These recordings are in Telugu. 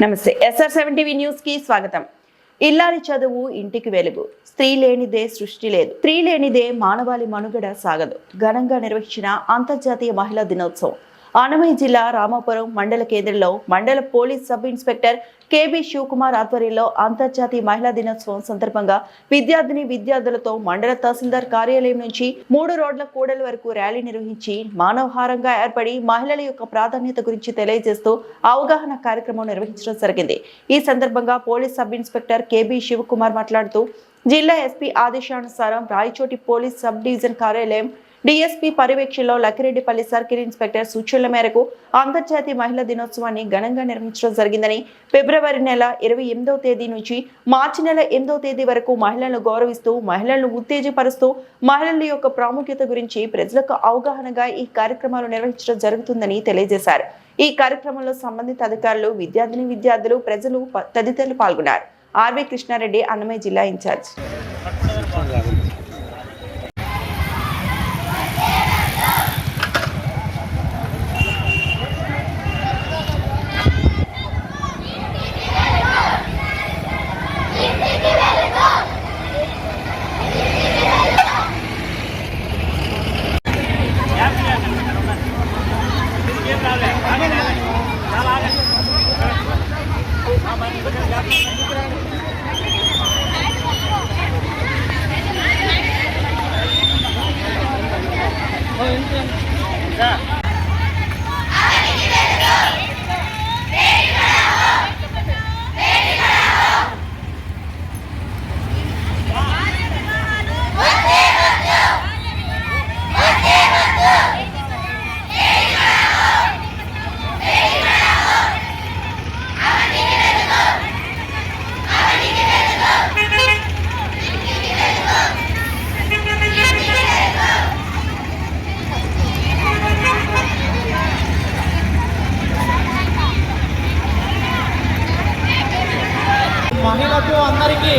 నమస్తే SR7 టీవీ న్యూస్ కి స్వాగతం. ఇల్లాలి చదువు ఇంటికి వెలుగు. స్త్రీ లేనిదే సృష్టి లేదు, స్త్రీ లేనిదే మానవాళి మనుగడ సాగదు. ఘనంగా నిర్వహించిన అంతర్జాతీయ మహిళా దినోత్సవం అన్నమయ్య జిల్లా రామాపురం మండల కేంద్రంలో మండల police sub inspector K B Shivakumar ఆధ్వర్యంలో అంతర్జాతీయ మహిళా దినోత్సవం సందర్భంగా విద్యార్థులతో మండల తహసీల్దార్ కార్యాలయం నుంచి 3 రోడ్ల కూడలి వరకు ర్యాలీ నిర్వహించి మానవహారంగా ఏర్పడి మహిళల యొక్క ప్రాధాన్యత గురించి తెలియజేస్తూ అవగాహన కార్యక్రమం నిర్వహించడం జరిగింది. ఈ సందర్భంగా police sub inspector K B Shivakumar మాట్లాడుతూ జిల్లా ఎస్పీ ఆదేశానుసారం రాయచోటి పోలీస్ సబ్ డివిజన్ కార్యాలయం డిఎస్పీ పర్యవేక్షణలో లక్కిరెడ్డిపల్లి సర్కిల్ ఇన్స్పెక్టర్ సూచనల మేరకు అంతర్జాతీయ మహిళా దినోత్సవాన్ని ఘనంగా నిర్వహించడం జరిగిందని, ఫిబ్రవరి నెల 28వ తేదీ నుంచి మార్చి నెల 8వ తేదీ వరకు మహిళలను గౌరవిస్తూ, మహిళలను ఉత్తేజపరుస్తూ, మహిళల యొక్క ప్రాముఖ్యత గురించి ప్రజలకు అవగాహనగా ఈ కార్యక్రమాలు నిర్వహించడం జరుగుతుందని తెలియజేశారు. ఈ కార్యక్రమంలో సంబంధిత అధికారులు, విద్యార్థులు, ప్రజలు తదితరులు పాల్గొన్నారు. ఆర్వి కృష్ణారెడ్డి, అన్నమయ్య జిల్లా ఇన్ఛార్జ్. మహిళకు అందరికీ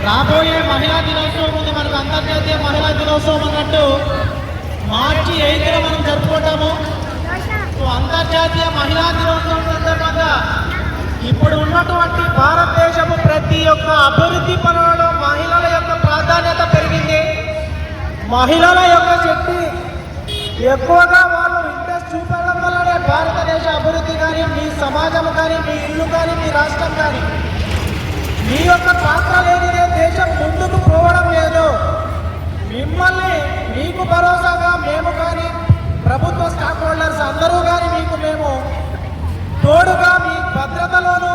రాబోయే మహిళా దినోత్సవం ఉంది. మనకు అంతర్జాతీయ మహిళా దినోత్సవం అన్నట్టు మార్చి 8న మనం జరుపుకుంటాము. అంతర్జాతీయ మహిళా దినోత్సవం సందర్భంగా ఇప్పుడు ఉన్నటువంటి భారతదేశము ప్రతి ఒక్క అభివృద్ధి పనులలో మహిళల యొక్క ప్రాధాన్యత పెరిగింది. మహిళల యొక్క శక్తి ఎక్కువగా వాళ్ళు ఇంట్రెస్ట్ చూపడం వల్లనే భారతదేశ అభివృద్ధి కానీ, మీ సమాజం కానీ, మీ ఇల్లు కానీ, మీ రాష్ట్రం కానీ, మీ యొక్క పాత్ర లేనిదే దేశం ముందుకు పోవడం లేదు. మిమ్మల్ని మీకు భరోసాగా మేము కానీ, ప్రభుత్వ స్టాక్ హోల్డర్స్ అందరూ కానీ మేము తోడుగా మీ భద్రతలోను,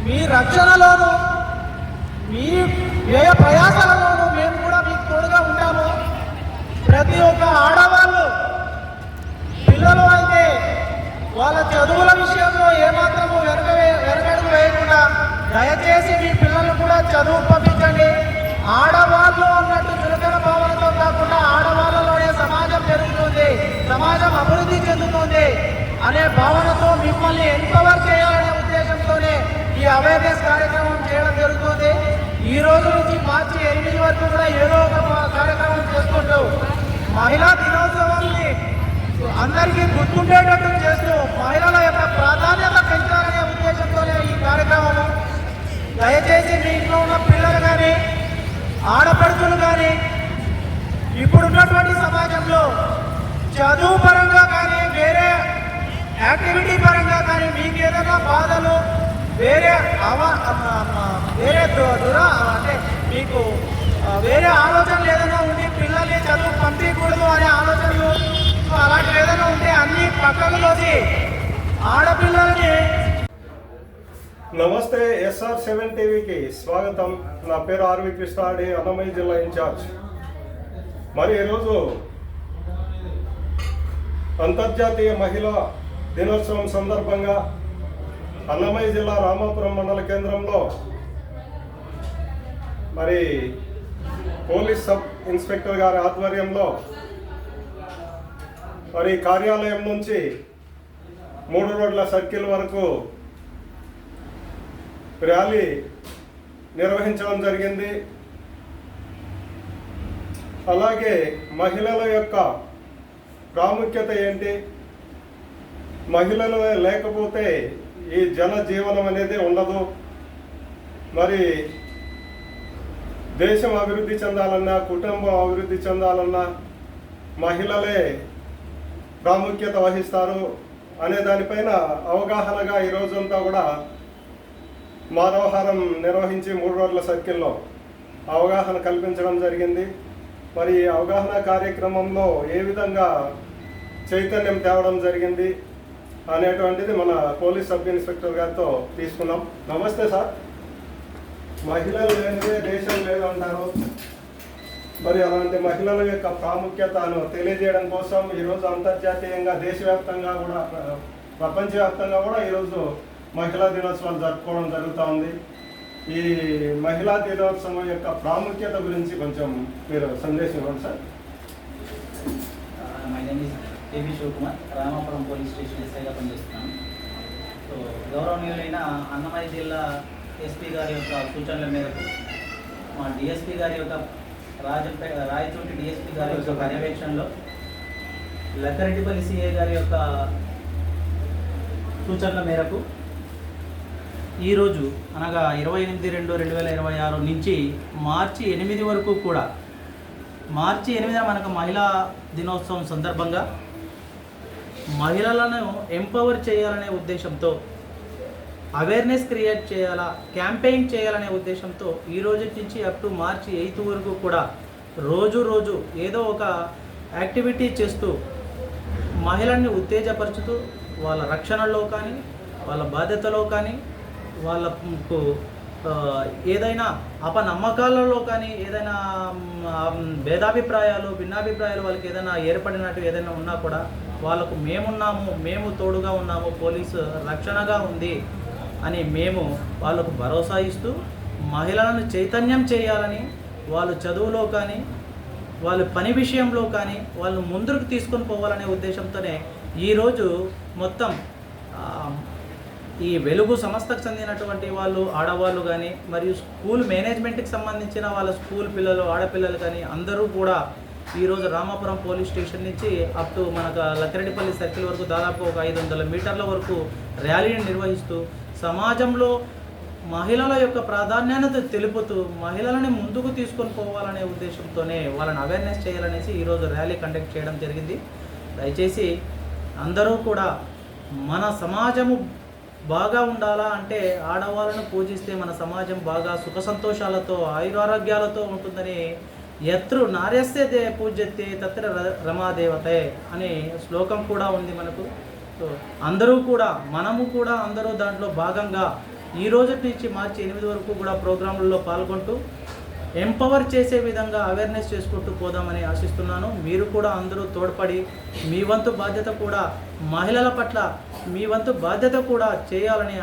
మీ రక్షణలోను, మీ వ్యయ ప్రయాసాలలోనూ మేము కూడా మీకు తోడుగా ఉంటాము. ప్రతి ఒక్క ఆడవాళ్ళు పిల్లలు అయితే వాళ్ళ చదువుల విషయంలో ఏమాత్రము వెనకడుగు వేయకుండా దయచేసి మీ పిల్లలు కూడా చదువు పంపించండి. ఆడవాళ్ళు అన్నట్టు చులకన భావనతో కాకుండా ఆడవాళ్ళలోనే సమాజం పెరుగుతుంది, సమాజం అభివృద్ధి చెందుతుంది అనే భావనతో మిమ్మల్ని ఎంపవర్ చేయాలనే ఉద్దేశంతోనే ఈ అవేర్నెస్ కార్యక్రమం చేయడం జరుగుతుంది. ఈ రోజు నుంచి మార్చి 8 వరకు కూడా ఏదో ఒక కార్యక్రమం చేసుకుంటూ మహిళా దినోత్సవాన్ని అందరికీ గుర్తుండేటట్టు చేస్తూ మహిళల యొక్క ప్రాధాన్యత పెంచాలనే ఉద్దేశంతోనే ఈ కార్యక్రమము. దయచేసి మీ ఇంట్లో ఉన్న పిల్లలు కానీ, ఆడపడుచులు కానీ, ఇప్పుడున్నటువంటి సమాజంలో చదువు పరంగా కానీ, వేరే యాక్టివిటీ పరంగా కానీ మీకు ఏదైనా బాధలు, వేరే అంటే మీకు వేరే ఆలోచనలు ఏదైనా ఉండి పిల్లల్ని చదువు పంపించకూడదు అనే ఆలోచనలు అలాంటివి ఏదైనా ఉంటే అన్ని పక్కలోకి ఆడపిల్లల్ని. నమస్తే, SR7 టీవీకి స్వాగతం. నా పేరు ఆర్వి కృష్ణారెడ్డి, అన్నమయ్య జిల్లా ఇన్ఛార్జ్. మరి ఈరోజు అంతర్జాతీయ మహిళా దినోత్సవం సందర్భంగా అన్నమయ్య జిల్లా రామాపురం మండల కేంద్రంలో మరి పోలీస్ సబ్ ఇన్స్పెక్టర్ గారి ఆధ్వర్యంలో మరి కార్యాలయం నుంచి 3 రోడ్ల సర్కిల్ వరకు ర్యాలీ నిర్వహించడం జరిగింది. అలాగే మహిళల యొక్క ప్రాముఖ్యత ఏంటి, మహిళలు లేకపోతే ఈ జన జీవనం అనేది ఉండదు. మరి దేశం అభివృద్ధి చెందాలన్నా, కుటుంబం అభివృద్ధి చెందాలన్నా మహిళలే ప్రాముఖ్యత వహిస్తారు అనే దానిపైన అవగాహనగా ఈ రోజంతా కూడా మానవహారం నిర్వహించి 3 రోజుల సర్కిల్లో అవగాహన కల్పించడం జరిగింది. మరి ఈ అవగాహన కార్యక్రమంలో ఏ విధంగా చైతన్యం తేవడం జరిగింది అనేటువంటిది మన పోలీస్ సబ్ ఇన్స్పెక్టర్ గారితో తీసుకున్నాం. నమస్తే సార్. మహిళలు లేనిదే దేశం లేదంటారు. మరి అలాంటి మహిళల యొక్క ప్రాముఖ్యతను తెలియజేయడం కోసం ఈరోజు అంతర్జాతీయంగా, దేశవ్యాప్తంగా కూడా, ప్రపంచవ్యాప్తంగా కూడా ఈరోజు మహిళా దినోత్సవాలు జరుపుకోవడం జరుగుతూ ఉంది. ఈ మహిళా దినోత్సవం యొక్క ప్రాముఖ్యత గురించి కొంచెం మీరు సందేశం ఇవ్వండి sir. My name is A B Shivakumar, Ramapuram police station ఎస్ఐగా పనిచేస్తున్నాను. సో గౌరవనీయులైన అన్నమయ్య జిల్లా ఎస్పీ గారి యొక్క సూచనల మేరకు మా డిఎస్పీ గారి యొక్క రాయచోటి డిఎస్పీ గారి యొక్క పర్యవేక్షణలో లక్కరెడ్డిపల్లి సిఐ గారి యొక్క సూచనల మేరకు ఈరోజు అనగా 28/2/2026 నుంచి మార్చి 8 వరకు కూడా, మార్చి 8న మనకు మహిళా దినోత్సవం సందర్భంగా మహిళలను ఎంపవర్ చేయాలనే ఉద్దేశంతో, అవేర్నెస్ క్రియేట్ చేయాలా, క్యాంపెయిన్ చేయాలనే ఉద్దేశంతో ఈ రోజు నుంచి అప్ టు మార్చి 8 వరకు కూడా రోజు ఏదో ఒక యాక్టివిటీ చేస్తూ మహిళల్ని ఉత్తేజపరుచుతూ వాళ్ళ రక్షణలో కానీ, వాళ్ళ బాధ్యతలో కానీ, వాళ్ళకు ఏదైనా అపనమ్మకాలలో కానీ, ఏదైనా భేదాభిప్రాయాలు, భిన్నాభిప్రాయాలు వాళ్ళకి ఏదైనా ఏర్పడినట్టు ఏదైనా ఉన్నా కూడా వాళ్ళకు మేమున్నాము, మేము తోడుగా ఉన్నాము, పోలీసు రక్షణగా ఉంది అని మేము వాళ్ళకు భరోసా ఇస్తూ మహిళలను చైతన్యం చేయాలని, వాళ్ళు చదువులో కానీ, వాళ్ళ పని విషయంలో కానీ వాళ్ళు ముందుకు తీసుకొని పోవాలనే ఉద్దేశంతోనే ఈరోజు మొత్తం ఈ వెలుగు సంస్థకు చెందినటువంటి వాళ్ళు, ఆడవాళ్ళు కానీ, మరియు స్కూల్ మేనేజ్మెంట్కి సంబంధించిన వాళ్ళ స్కూల్ పిల్లలు, ఆడపిల్లలు కానీ అందరూ కూడా ఈరోజు రామాపురం పోలీస్ స్టేషన్ నుంచి అప్ టు మనకు లక్కిరెడ్డిపల్లి సర్కిల్ వరకు దాదాపు ఒక 500 మీటర్ల వరకు ర్యాలీని నిర్వహిస్తూ సమాజంలో మహిళల యొక్క ప్రాధాన్యత తెలుపుతూ మహిళలని ముందుకు తీసుకొని పోవాలనే ఉద్దేశంతోనే వాళ్ళని అవేర్నెస్ చేయాలనేసి ఈరోజు ర్యాలీ కండక్ట్ చేయడం జరిగింది. దయచేసి అందరూ కూడా మన సమాజము బాగా ఉండాలా అంటే ఆడవాళ్ళను పూజిస్తే మన సమాజం బాగా సుఖ సంతోషాలతో, ఆయురారోగ్యాలతో ఉంటుందని యత్రు నార్యస్య పూజ్యతే తత్ర రమాదేవతే అనే శ్లోకం కూడా ఉంది మనకు. సో అందరూ కూడా, మనము కూడా అందరూ దాంట్లో భాగంగా ఈ రోజు నుంచి మార్చి 8 వరకు కూడా ప్రోగ్రాంలలో పాల్గొంటూ ఎంపవర్ చేసే విధంగా అవేర్నెస్ చేసుకుంటూ పోదామని ఆశిస్తున్నాను. మీరు కూడా అందరూ తోడ్పడి మీ వంతు బాధ్యత కూడా, మహిళల పట్ల మీ వంతు బాధ్యత కూడా చేయాలని